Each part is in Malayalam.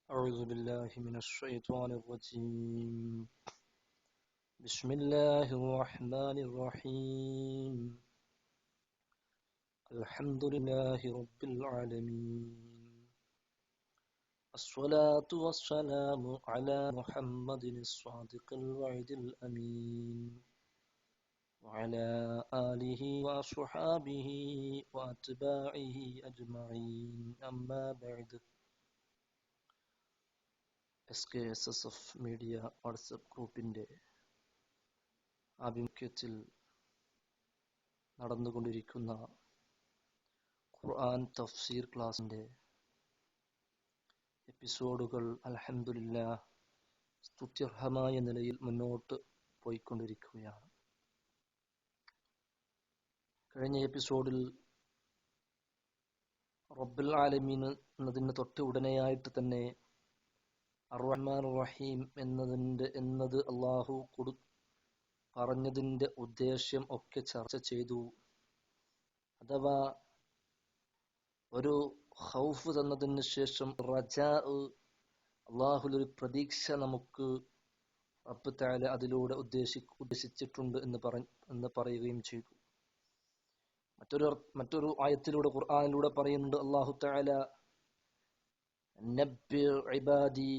أعوذ بالله من الشيطان الرجيم. بسم الله الرحمن الرحيم. الحمد لله رب العالمين. الصلاة والسلام على محمد الصادق الوعد الأمين وعلى آله وصحابه وأتباعه أجمعين. أما بعد. SKSSF മീഡിയ വാട്സപ്പ് ഗ്രൂപ്പിന്റെ ആഭിമുഖ്യത്തിൽ നടന്നുകൊണ്ടിരിക്കുന്ന ഖുർആൻ തഫ്സീർ ക്ലാസിന്റെ എപ്പിസോഡുകൾ അൽഹംദുലില്ലാഹ് സ്തുത്യർഹമായ നിലയിൽ മുന്നോട്ട് പോയിക്കൊണ്ടിരിക്കുകയാണ്. കഴിഞ്ഞ എപ്പിസോഡിൽ റബ്ബുൽ ആലമീൻ എന്നതിന് തൊട്ട് ഉടനെയായിട്ട് തന്നെ അർ-റഹ്മാൻ റഹീം എന്നത് അള്ളാഹു പറഞ്ഞതിന്റെ ഉദ്ദേശ്യം ഒക്കെ ചർച്ച ചെയ്തു. അഥവാ ഒരു ഖൗഫ് തന്നതിന് ശേഷം റജാ, അള്ളാഹുലൊരു പ്രതീക്ഷ നമുക്ക് റബ്ബ് തആല അതിലൂടെ ഉദ്ദേശിച്ചിട്ടുണ്ട് എന്ന് പറയുകയും ചെയ്തു. മറ്റൊരു ആയത്തിലൂടെ ഖുർആനിലൂടെ പറയുന്നുണ്ട് അള്ളാഹു തആല നബ്ബി ഇബാദി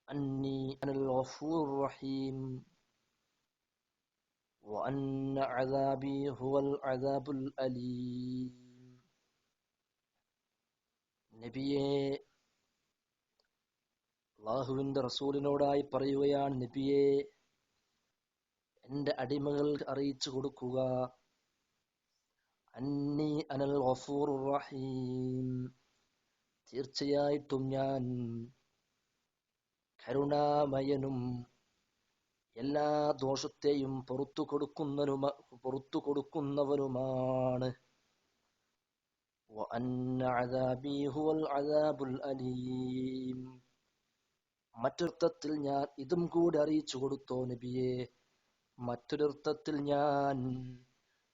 അന്നി അനൽ ഗഫൂർ റഹീം വഅന്ന അദാബി ഹുവൽ അദാബുൽ അലീം. നബിയെ, അല്ലാഹുവിന്റെ റസൂലിനോടായി പറയുകയാണ്, നബിയെ, എന്റെ അടിമകൾക്ക് അറിയിച്ചു കൊടുക്കുക, അന്നി അനൽ ഗഫൂർ റഹീം, തീർച്ചയായിട്ടും ഞാൻ കരുണാമയനും എല്ലാ ദോഷത്തെയും പുറത്തു കൊടുക്കുന്നവനുമാണ്. വഅന്ന അദാബി ഹുവൽ അദാബുൽ അലീം. മറ്റൊരർത്ഥത്തിൽ ഞാൻ ഇതും കൂടി അറിയിച്ചു കൊടുത്തോ നബിയെ, മറ്റൊരർത്ഥത്തിൽ ഞാൻ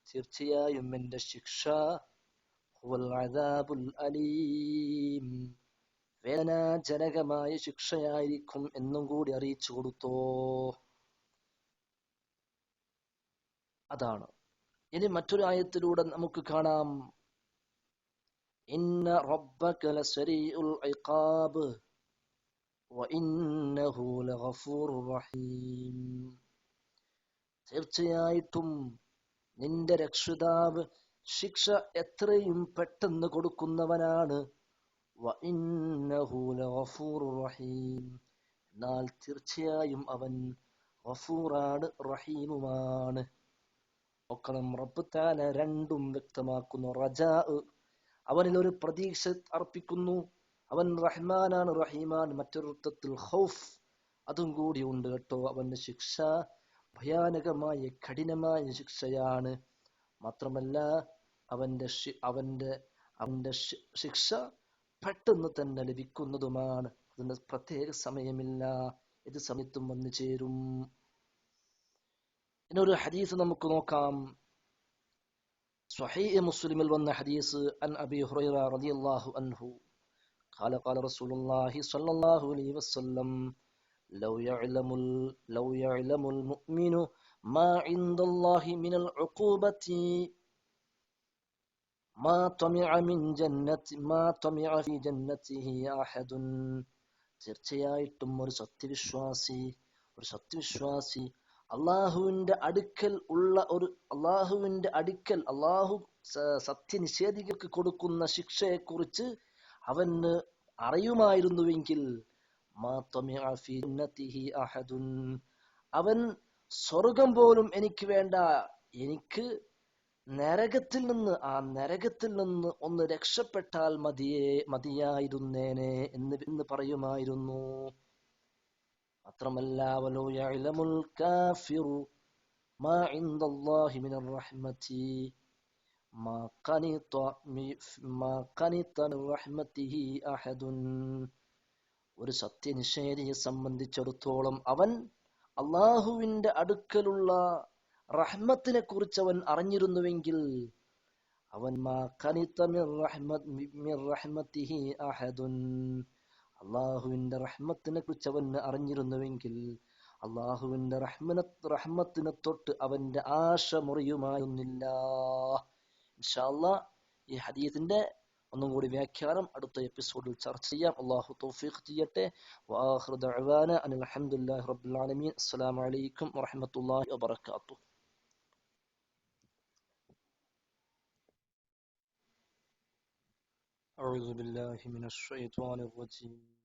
തീർച്ചയായും എന്റെ ശിക്ഷ ഹുവൽ അദാബുൽ അലീം, വേദനാജനകമായ ശിക്ഷയായിരിക്കും എന്നും കൂടി അറിയിച്ചു കൊടുത്തോ. അതാണ്. ഇനി മറ്റൊരു ആയത്തിലൂടെ നമുക്ക് കാണാം, ഇന്ന റബ്ബക ലസരീഉൽ ഇഖാബ് വഇന്നഹു ലഗഫൂറുർ റഹീം. തീർച്ചയായിട്ടും നിന്റെ രക്ഷിതാവ് ശിക്ഷ എത്രയും പെട്ടെന്ന് കൊടുക്കുന്നവനാണ്. വഇന്നഹു ലഗഫൂറുർ റഹീം. എന്നാൽ തീർച്ചയായും അവൻ ഗഫൂറാണ്, റഹീമുമാണ്. നോക്കണം, റബ്ബ് തആല രണ്ടും വ്യക്തമാക്കുന്നു. റജാ, അവനിൽ ഒരു പ്രതീക്ഷ അർപ്പിക്കുന്നു, അവൻ റഹ്മാനാണ്, റഹീമാണ്. മറ്റൊരർത്ഥത്തിൽ ഖൗഫ്, അതും കൂടി ഉണ്ട് കേട്ടോ. അവന്റെ ശിക്ഷ ഭയാനകമായ കഠിനമായ ശിക്ഷയാണ്. മാത്രമല്ല അവന്റെ ശിക്ഷ പെട്ടെന്ന് തന്നെ ലഭിക്കുന്നതുമാണ്. അതിന് പ്രത്യേക സമയമില്ല, ഏത് സമയത്തും വന്നു ചേരും. ഇന്നൊരു ഹദീസ് നമുക്ക് നോക്കാം. സ്വഹീഹ് മുസ്ലിമിൽ വന്ന ഹദീസ്, അൻ അബീ ഹുറൈറ റളിയല്ലാഹു അൻഹു قال قال رسول الله صلى الله عليه وسلم لو يعلم المؤمن ما عند الله من العقوبة ما طمع في جنته أحد. തീർച്ചയായിട്ടും ഒരു സത്യവിശ്വാസി അള്ളാഹുവിന്റെ അടുക്കൽ അള്ളാഹു സത്യനിഷേധികൾക്ക് കൊടുക്കുന്ന ശിക്ഷയെക്കുറിച്ച് അവന് അറിയുമായിരുന്നുവെങ്കിൽ അവൻ സ്വർഗം പോലും എനിക്ക് വേണ്ട, എനിക്ക് നരകത്തിൽ നിന്ന് ഒന്ന് രക്ഷപ്പെട്ടാൽ മതിയായിരുന്നേനെ എന്ന് പറയുമായിരുന്നു. മാത്രമല്ല, വലോ യഅലമുൽ കാഫിറു മാ ഇൻദല്ലാഹി മിനർ റഹ്മതി മാ ഖനിത മിർ റഹ്മതിഹി അഹദുൻ. ഒരു സത്യനിഷേധിയെ സംബന്ധിച്ചിടത്തോളം അവൻ അള്ളാഹുവിന്റെ അടുക്കലുള്ള റഹ്മത്തിനെ കുറിച്ച് അവൻ അറിഞ്ഞിരുന്നുവെങ്കിൽ അവൻ മാ ഖനിത മിർ റഹ്മതിഹി അഹദുൻ, അള്ളാഹുവിന്റെ റഹ്മത്തിനെ കുറിച്ച് അവന് അറിഞ്ഞിരുന്നുവെങ്കിൽ അള്ളാഹുവിന്റെ റഹ്മത്തിനെ തൊട്ട് അവന്റെ ആശ മുറിയുമായിരുന്നില്ല. ഇൻഷാ അല്ലാഹ് ഈ ഹദീസിന്റെ ഒന്നും കൂടി വ്യാഖ്യാനം അടുത്ത എപ്പിസോഡിൽ ചർച്ച ചെയ്യാം. അള്ളാഹു തൗഫീഖ് ചെയ്യട്ടെ. വആഖിറു ദഅവാന അനിൽ ഹംദുലില്ലാഹി റബ്ബിൽ ആലമീൻ. അസ്സലാമു അലൈക്കും വറഹ്മത്തുള്ളാഹി വബറകാതുഹു. أعوذ بالله من الشيطان الرجيم.